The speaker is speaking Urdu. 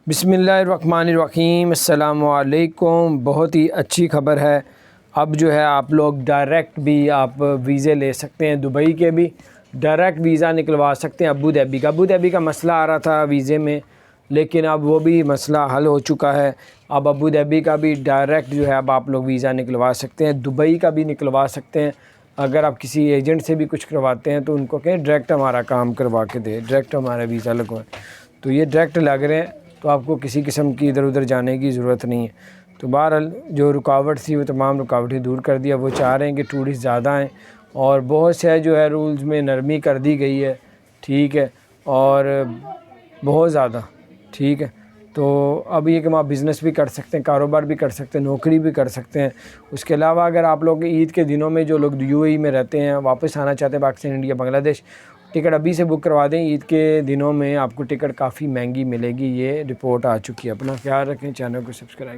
بسم اللہ الرحمن الرحیم۔ السلام علیکم۔ بہت ہی اچھی خبر ہے، اب جو ہے آپ لوگ ڈائریکٹ بھی آپ ویزے لے سکتے ہیں، دبئی کے بھی ڈائریکٹ ویزا نکلوا سکتے ہیں ابو دھابی کا مسئلہ آ رہا تھا ویزے میں، لیکن اب وہ بھی مسئلہ حل ہو چکا ہے۔ اب ابو دھابی کا بھی ڈائریکٹ جو ہے اب آپ لوگ ویزا نکلوا سکتے ہیں، دبئی کا بھی نکلوا سکتے ہیں۔ اگر آپ کسی ایجنٹ سے بھی کچھ کرواتے ہیں تو ان کو کہیں ڈائریکٹ ہمارا کام کروا کے دے، ڈائریکٹ ہمارا ویزا لگوائیں، تو یہ ڈائریکٹ لگ رہے ہیں، تو آپ کو کسی قسم کی ادھر ادھر جانے کی ضرورت نہیں ہے۔ تو بہرحال جو رکاوٹ تھی وہ تمام رکاوٹیں دور کر دیا۔ وہ چاہ رہے ہیں کہ ٹورسٹ زیادہ آئیں، اور بہت سے جو ہے رولز میں نرمی کر دی گئی ہے، ٹھیک ہے، اور بہت زیادہ ٹھیک ہے۔ تو اب یہ کہ آپ بزنس بھی کر سکتے ہیں، کاروبار بھی کر سکتے ہیں، نوکری بھی کر سکتے ہیں۔ اس کے علاوہ اگر آپ لوگ عید کے دنوں میں جو لوگ یو اے ای میں رہتے ہیں، واپس آنا چاہتے ہیں پاکستان، انڈیا، بنگلہ دیش، ٹکٹ ابھی سے بک کروا دیں۔ عید کے دنوں میں آپ کو ٹکٹ کافی مہنگی ملے گی، یہ رپورٹ آ چکی ہے۔ اپنا خیال رکھیں، چینل کو سبسکرائب